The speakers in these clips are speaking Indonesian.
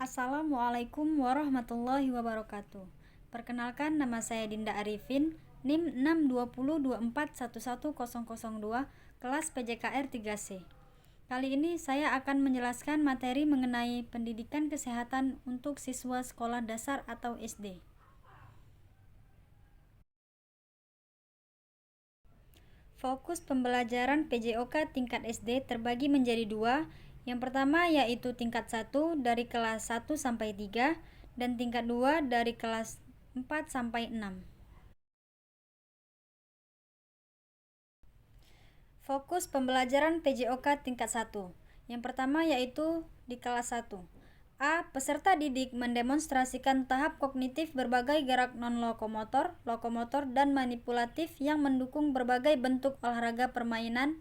Assalamualaikum warahmatullahi wabarakatuh. Perkenalkan, nama saya Dinda Arifin, NIM 62024110002, kelas PJKR 3C. Kali ini saya akan menjelaskan materi mengenai pendidikan kesehatan untuk siswa sekolah dasar atau SD. Fokus pembelajaran PJOK tingkat SD terbagi menjadi dua. Yang pertama yaitu tingkat 1 dari kelas 1 sampai 3 dan tingkat 2 dari kelas 4 sampai 6. Fokus pembelajaran PJOK tingkat 1. Yang pertama yaitu di kelas 1. A. Peserta didik mendemonstrasikan tahap kognitif berbagai gerak non-lokomotor, lokomotor, dan manipulatif yang mendukung berbagai bentuk olahraga permainan,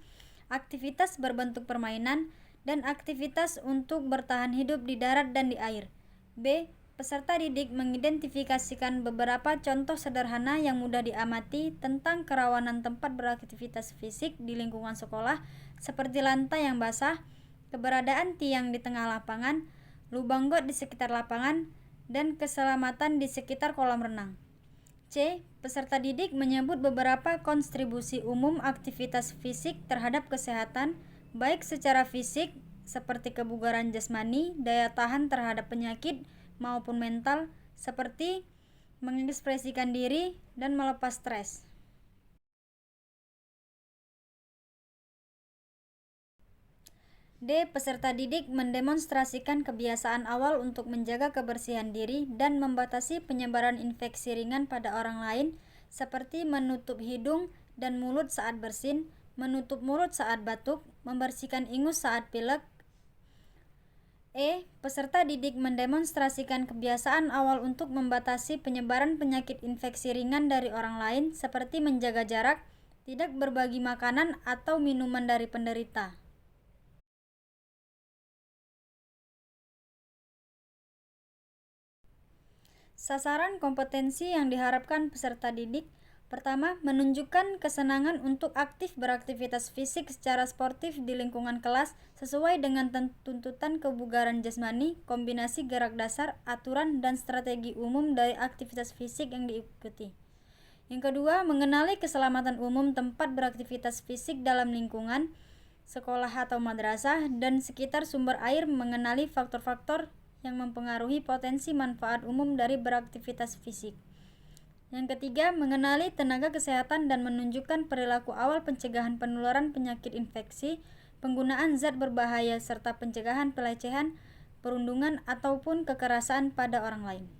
aktivitas berbentuk permainan, dan aktivitas untuk bertahan hidup di darat dan di air. B. Peserta didik mengidentifikasikan beberapa contoh sederhana yang mudah diamati tentang kerawanan tempat beraktivitas fisik di lingkungan sekolah, seperti lantai yang basah, keberadaan tiang di tengah lapangan, lubang got di sekitar lapangan, dan keselamatan di sekitar kolam renang. C. Peserta didik menyebut beberapa kontribusi umum aktivitas fisik terhadap kesehatan, baik secara fisik, seperti kebugaran jasmani, daya tahan terhadap penyakit, maupun mental, seperti mengekspresikan diri dan melepas stres. D. Peserta didik mendemonstrasikan kebiasaan awal untuk menjaga kebersihan diri dan membatasi penyebaran infeksi ringan pada orang lain, seperti menutup hidung dan mulut saat bersin, menutup mulut saat batuk, membersihkan ingus saat pilek. E. Peserta didik mendemonstrasikan kebiasaan awal untuk membatasi penyebaran penyakit infeksi ringan dari orang lain, seperti menjaga jarak, tidak berbagi makanan atau minuman dari penderita. Sasaran kompetensi yang diharapkan peserta didik: pertama, menunjukkan kesenangan untuk aktif beraktivitas fisik secara sportif di lingkungan kelas sesuai dengan tuntutan kebugaran jasmani, kombinasi gerak dasar, aturan, dan strategi umum dari aktivitas fisik yang diikuti. Yang kedua, mengenali keselamatan umum tempat beraktivitas fisik dalam lingkungan sekolah atau madrasah dan sekitar sumber air, mengenali faktor-faktor yang mempengaruhi potensi manfaat umum dari beraktivitas fisik. Yang ketiga, mengenali tenaga kesehatan dan menunjukkan perilaku awal pencegahan penularan penyakit infeksi, penggunaan zat berbahaya, serta pencegahan pelecehan, perundungan, ataupun kekerasan pada orang lain.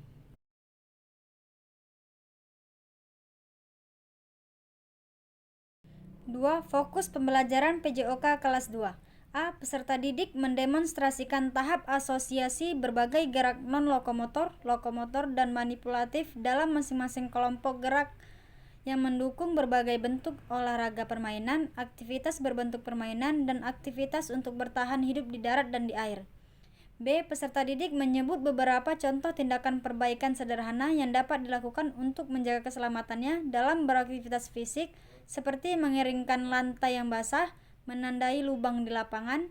Dua. Fokus pembelajaran PJOK kelas 2. A. Peserta didik mendemonstrasikan tahap asosiasi berbagai gerak non-lokomotor, lokomotor, dan manipulatif dalam masing-masing kelompok gerak yang mendukung berbagai bentuk olahraga permainan, aktivitas berbentuk permainan, dan aktivitas untuk bertahan hidup di darat dan di air. B. Peserta didik menyebut beberapa contoh tindakan perbaikan sederhana yang dapat dilakukan untuk menjaga keselamatannya dalam beraktivitas fisik, seperti mengeringkan lantai yang basah, menandai lubang di lapangan.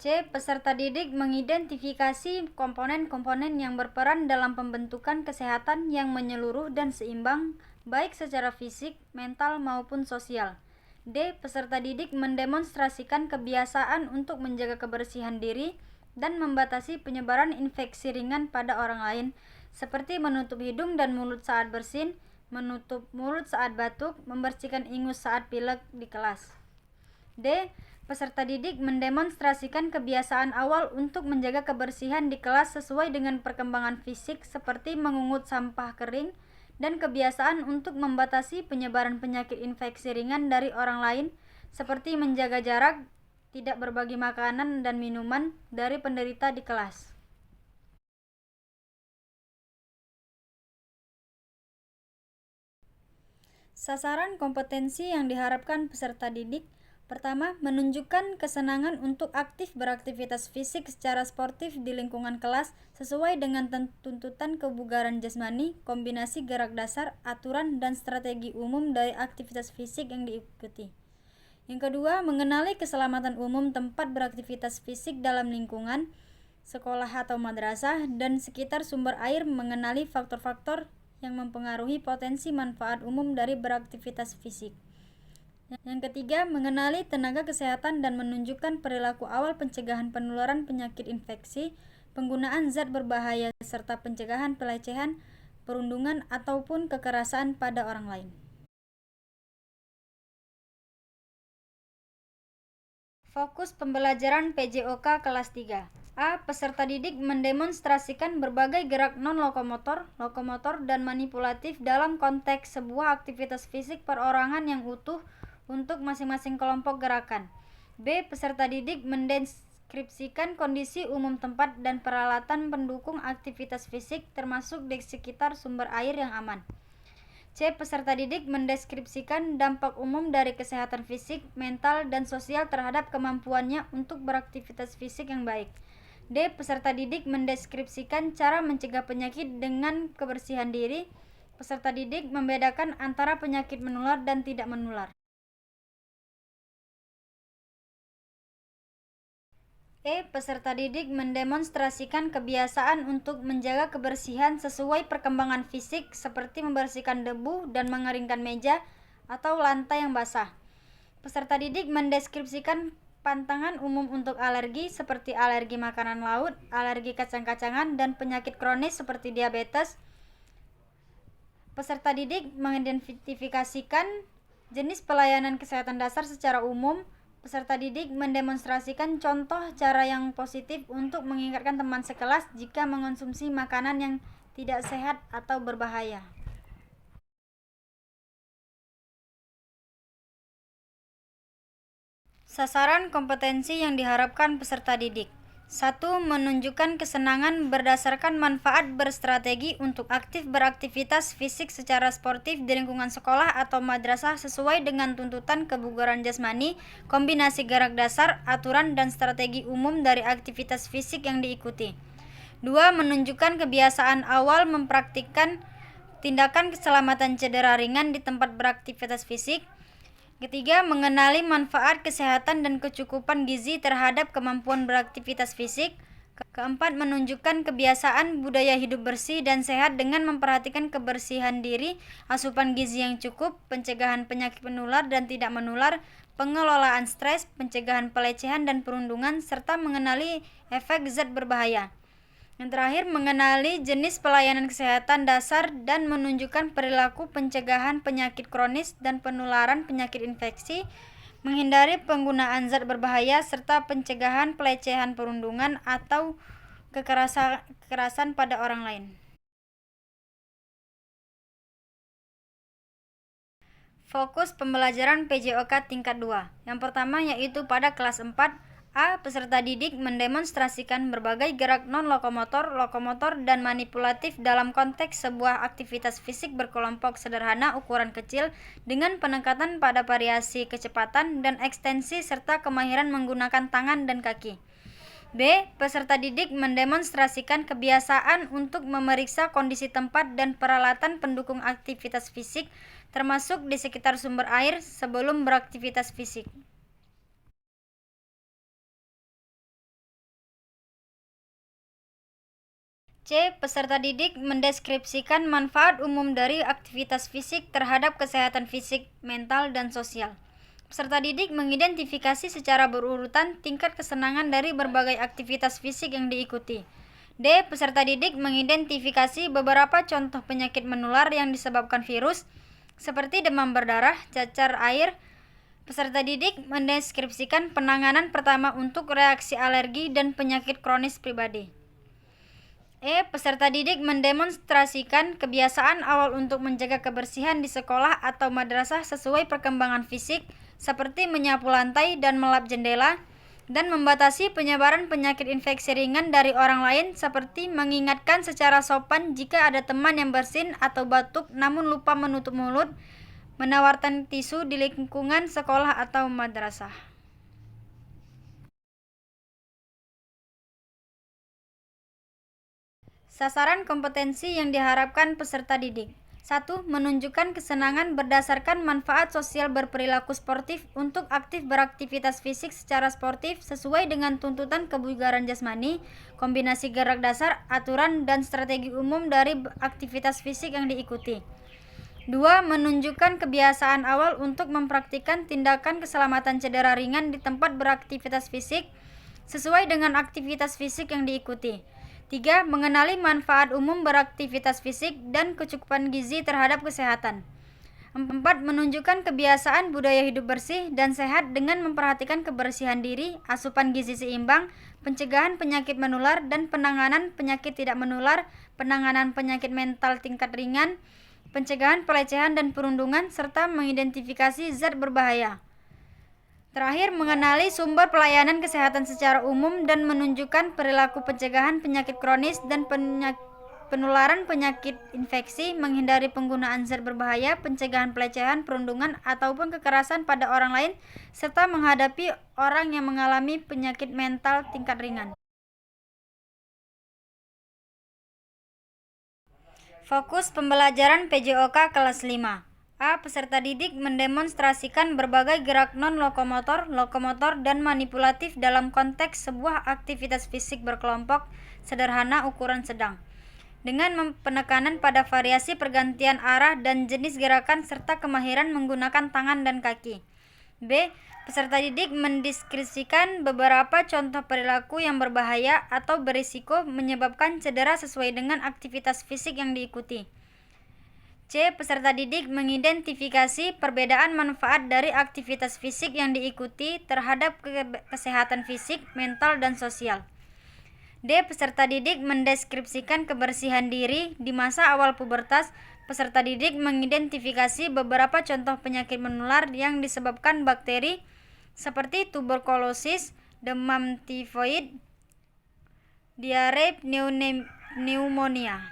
C. Peserta didik mengidentifikasi komponen-komponen yang berperan dalam pembentukan kesehatan yang menyeluruh dan seimbang, baik secara fisik, mental, maupun sosial. D. Peserta didik mendemonstrasikan kebiasaan untuk menjaga kebersihan diri dan membatasi penyebaran infeksi ringan pada orang lain, seperti menutup hidung dan mulut saat bersin, menutup mulut saat batuk, membersihkan ingus saat pilek di kelas. D. Peserta didik mendemonstrasikan kebiasaan awal untuk menjaga kebersihan di kelas sesuai dengan perkembangan fisik, seperti mengungut sampah kering, dan kebiasaan untuk membatasi penyebaran penyakit infeksi ringan dari orang lain, seperti menjaga jarak, tidak berbagi makanan dan minuman dari penderita di kelas. Sasaran kompetensi yang diharapkan peserta didik: pertama, menunjukkan kesenangan untuk aktif beraktivitas fisik secara sportif di lingkungan kelas sesuai dengan tuntutan kebugaran jasmani, kombinasi gerak dasar, aturan, dan strategi umum dari aktivitas fisik yang diikuti. Yang kedua, mengenali keselamatan umum tempat beraktivitas fisik dalam lingkungan sekolah atau madrasah dan sekitar sumber air, mengenali faktor-faktor yang mempengaruhi potensi manfaat umum dari beraktivitas fisik. Yang ketiga, mengenali tenaga kesehatan dan menunjukkan perilaku awal pencegahan penularan penyakit infeksi, penggunaan zat berbahaya, serta pencegahan pelecehan, perundungan, ataupun kekerasan pada orang lain. Fokus pembelajaran PJOK kelas 3. A. Peserta didik mendemonstrasikan berbagai gerak non-lokomotor, lokomotor, dan manipulatif dalam konteks sebuah aktivitas fisik perorangan yang utuh untuk masing-masing kelompok gerakan. B. Peserta didik mendeskripsikan kondisi umum tempat dan peralatan pendukung aktivitas fisik termasuk di sekitar sumber air yang aman. C. Peserta didik mendeskripsikan dampak umum dari kesehatan fisik, mental, dan sosial terhadap kemampuannya untuk beraktivitas fisik yang baik. D. Peserta didik mendeskripsikan cara mencegah penyakit dengan kebersihan diri. Peserta didik membedakan antara penyakit menular dan tidak menular. E. Peserta didik mendemonstrasikan kebiasaan untuk menjaga kebersihan sesuai perkembangan fisik seperti membersihkan debu dan mengeringkan meja atau lantai yang basah. Peserta didik mendeskripsikan pantangan umum untuk alergi seperti alergi makanan laut, alergi kacang-kacangan, dan penyakit kronis seperti diabetes. Peserta didik mengidentifikasikan jenis pelayanan kesehatan dasar secara umum. Peserta didik mendemonstrasikan contoh cara yang positif untuk mengingatkan teman sekelas jika mengonsumsi makanan yang tidak sehat atau berbahaya. Sasaran kompetensi yang diharapkan peserta didik. 1. Menunjukkan kesenangan berdasarkan manfaat berstrategi untuk aktif beraktivitas fisik secara sportif di lingkungan sekolah atau madrasah sesuai dengan tuntutan kebugaran jasmani, kombinasi gerak dasar, aturan, dan strategi umum dari aktivitas fisik yang diikuti. 2. Menunjukkan kebiasaan awal mempraktikkan tindakan keselamatan cedera ringan di tempat beraktivitas fisik. Ketiga, mengenali manfaat kesehatan dan kecukupan gizi terhadap kemampuan beraktivitas fisik. Keempat, menunjukkan kebiasaan budaya hidup bersih dan sehat dengan memperhatikan kebersihan diri, asupan gizi yang cukup, pencegahan penyakit menular dan tidak menular, pengelolaan stres, pencegahan pelecehan dan perundungan, serta mengenali efek zat berbahaya. Yang terakhir, mengenali jenis pelayanan kesehatan dasar dan menunjukkan perilaku pencegahan penyakit kronis dan penularan penyakit infeksi, menghindari penggunaan zat berbahaya, serta pencegahan pelecehan, perundungan, atau kekerasan pada orang lain. Fokus pembelajaran PJOK tingkat 2. Yang pertama yaitu pada kelas 4. A. Peserta didik mendemonstrasikan berbagai gerak non-lokomotor, lokomotor, dan manipulatif dalam konteks sebuah aktivitas fisik berkelompok sederhana ukuran kecil dengan penekatan pada variasi kecepatan dan ekstensi serta kemahiran menggunakan tangan dan kaki. B. Peserta didik mendemonstrasikan kebiasaan untuk memeriksa kondisi tempat dan peralatan pendukung aktivitas fisik termasuk di sekitar sumber air sebelum beraktivitas fisik. C. Peserta didik mendeskripsikan manfaat umum dari aktivitas fisik terhadap kesehatan fisik, mental, dan sosial. Peserta didik mengidentifikasi secara berurutan tingkat kesenangan dari berbagai aktivitas fisik yang diikuti. D. Peserta didik mengidentifikasi beberapa contoh penyakit menular yang disebabkan virus, seperti demam berdarah, cacar air. Peserta didik mendeskripsikan penanganan pertama untuk reaksi alergi dan penyakit kronis pribadi. E. Peserta didik mendemonstrasikan kebiasaan awal untuk menjaga kebersihan di sekolah atau madrasah sesuai perkembangan fisik, seperti menyapu lantai dan melap jendela, dan membatasi penyebaran penyakit infeksi ringan dari orang lain, seperti mengingatkan secara sopan jika ada teman yang bersin atau batuk namun lupa menutup mulut, menawarkan tisu di lingkungan sekolah atau madrasah. Sasaran kompetensi yang diharapkan peserta didik. 1. Menunjukkan kesenangan berdasarkan manfaat sosial berperilaku sportif untuk aktif beraktivitas fisik secara sportif sesuai dengan tuntutan kebugaran jasmani, kombinasi gerak dasar, aturan, dan strategi umum dari aktivitas fisik yang diikuti. 2. Menunjukkan kebiasaan awal untuk mempraktikkan tindakan keselamatan cedera ringan di tempat beraktivitas fisik sesuai dengan aktivitas fisik yang diikuti. 3. Mengenali manfaat umum beraktivitas fisik dan kecukupan gizi terhadap kesehatan. 4. Menunjukkan kebiasaan budaya hidup bersih dan sehat dengan memperhatikan kebersihan diri, asupan gizi seimbang, pencegahan penyakit menular dan penanganan penyakit tidak menular, penanganan penyakit mental tingkat ringan, pencegahan pelecehan dan perundungan, serta mengidentifikasi zat berbahaya. Terakhir, mengenali sumber pelayanan kesehatan secara umum dan menunjukkan perilaku pencegahan penyakit kronis dan penularan penyakit infeksi, menghindari penggunaan zat berbahaya, pencegahan pelecehan, perundungan, ataupun kekerasan pada orang lain, serta menghadapi orang yang mengalami penyakit mental tingkat ringan. Fokus pembelajaran PJOK kelas 5. A. Peserta didik mendemonstrasikan berbagai gerak non-lokomotor, lokomotor, dan manipulatif dalam konteks sebuah aktivitas fisik berkelompok sederhana ukuran sedang, dengan penekanan pada variasi pergantian arah dan jenis gerakan serta kemahiran menggunakan tangan dan kaki. B. Peserta didik mendeskripsikan beberapa contoh perilaku yang berbahaya atau berisiko menyebabkan cedera sesuai dengan aktivitas fisik yang diikuti. C. Peserta didik mengidentifikasi perbedaan manfaat dari aktivitas fisik yang diikuti terhadap kesehatan fisik, mental, dan sosial. D. Peserta didik mendeskripsikan kebersihan diri di masa awal pubertas. Peserta didik mengidentifikasi beberapa contoh penyakit menular yang disebabkan bakteri seperti tuberkulosis, demam tifoid, diare, pneumonia.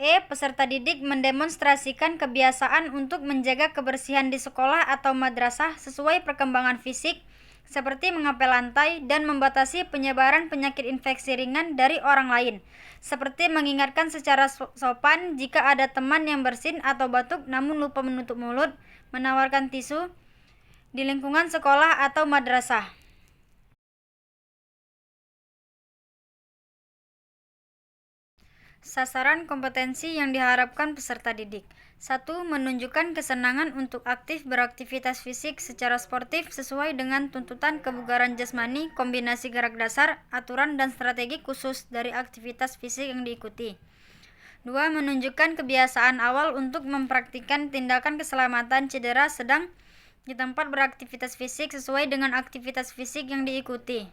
E. Peserta didik mendemonstrasikan kebiasaan untuk menjaga kebersihan di sekolah atau madrasah sesuai perkembangan fisik, seperti mengepel lantai dan membatasi penyebaran penyakit infeksi ringan dari orang lain, seperti mengingatkan secara sopan jika ada teman yang bersin atau batuk namun lupa menutup mulut, menawarkan tisu di lingkungan sekolah atau madrasah. Sasaran kompetensi yang diharapkan peserta didik. 1. Menunjukkan kesenangan untuk aktif beraktivitas fisik secara sportif sesuai dengan tuntutan kebugaran jasmani, kombinasi gerak dasar, aturan, dan strategi khusus dari aktivitas fisik yang diikuti. 2. Menunjukkan kebiasaan awal untuk mempraktikkan tindakan keselamatan cedera sedang di tempat beraktivitas fisik sesuai dengan aktivitas fisik yang diikuti.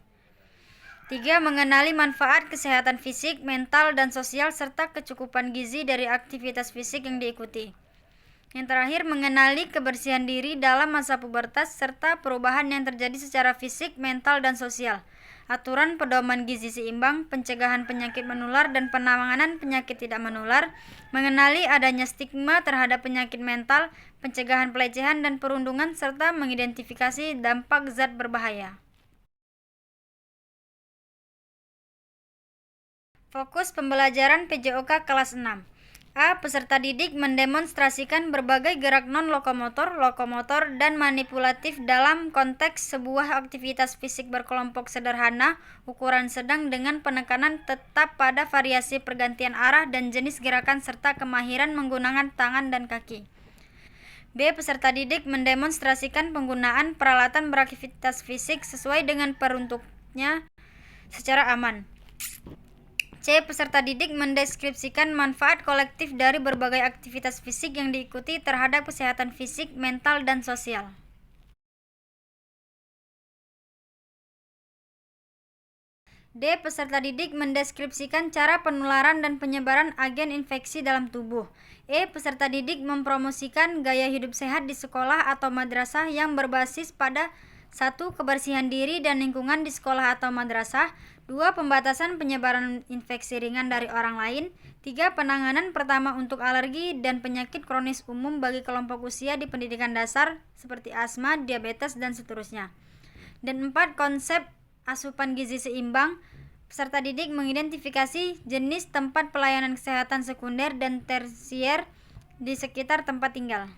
3. Mengenali manfaat kesehatan fisik, mental, dan sosial serta kecukupan gizi dari aktivitas fisik yang diikuti. Yang terakhir, mengenali kebersihan diri dalam masa pubertas serta perubahan yang terjadi secara fisik, mental, dan sosial. Aturan pedoman gizi seimbang, pencegahan penyakit menular, dan penanganan penyakit tidak menular. Mengenali adanya stigma terhadap penyakit mental, pencegahan pelecehan dan perundungan, serta mengidentifikasi dampak zat berbahaya. Fokus pembelajaran PJOK kelas 6. A. Peserta didik mendemonstrasikan berbagai gerak non-lokomotor, lokomotor, dan manipulatif dalam konteks sebuah aktivitas fisik berkelompok sederhana, ukuran sedang dengan penekanan tetap pada variasi pergantian arah dan jenis gerakan serta kemahiran menggunakan tangan dan kaki. B. Peserta didik mendemonstrasikan penggunaan peralatan beraktivitas fisik sesuai dengan peruntuknya secara aman. C. Peserta didik mendeskripsikan manfaat kolektif dari berbagai aktivitas fisik yang diikuti terhadap kesehatan fisik, mental, dan sosial. D. Peserta didik mendeskripsikan cara penularan dan penyebaran agen infeksi dalam tubuh. E. Peserta didik mempromosikan gaya hidup sehat di sekolah atau madrasah yang berbasis pada 1. Kebersihan diri dan lingkungan di sekolah atau madrasah. 2. Pembatasan penyebaran infeksi ringan dari orang lain. 3. Penanganan pertama untuk alergi dan penyakit kronis umum bagi kelompok usia di pendidikan dasar seperti asma, diabetes, dan seterusnya. Dan 4. Konsep asupan gizi seimbang, Peserta didik mengidentifikasi jenis tempat pelayanan kesehatan sekunder dan tersier di sekitar tempat tinggal.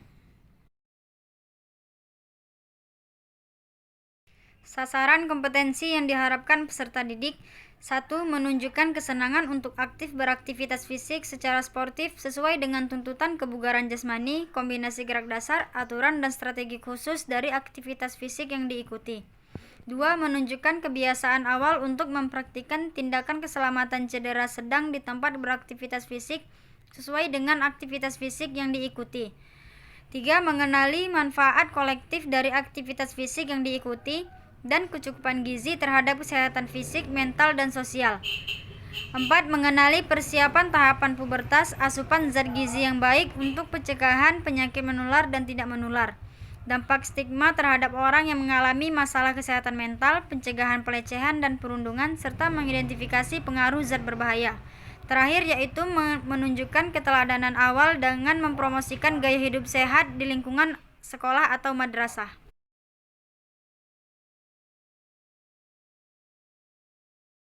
Sasaran kompetensi yang diharapkan peserta didik: 1. Menunjukkan kesenangan untuk aktif beraktivitas fisik secara sportif sesuai dengan tuntutan kebugaran jasmani, kombinasi gerak dasar, aturan dan strategi khusus dari aktivitas fisik yang diikuti. 2. Menunjukkan kebiasaan awal untuk mempraktikkan tindakan keselamatan cedera sedang di tempat beraktivitas fisik sesuai dengan aktivitas fisik yang diikuti. 3. Mengenali manfaat kolektif dari aktivitas fisik yang diikuti dan kecukupan gizi terhadap kesehatan fisik, mental, dan sosial. 4. Mengenali persiapan tahapan pubertas, asupan zat gizi yang baik untuk pencegahan penyakit menular dan tidak menular, dampak stigma terhadap orang yang mengalami masalah kesehatan mental, pencegahan pelecehan dan perundungan, serta mengidentifikasi pengaruh zat berbahaya. Terakhir yaitu menunjukkan keteladanan awal dengan mempromosikan gaya hidup sehat di lingkungan sekolah atau madrasah.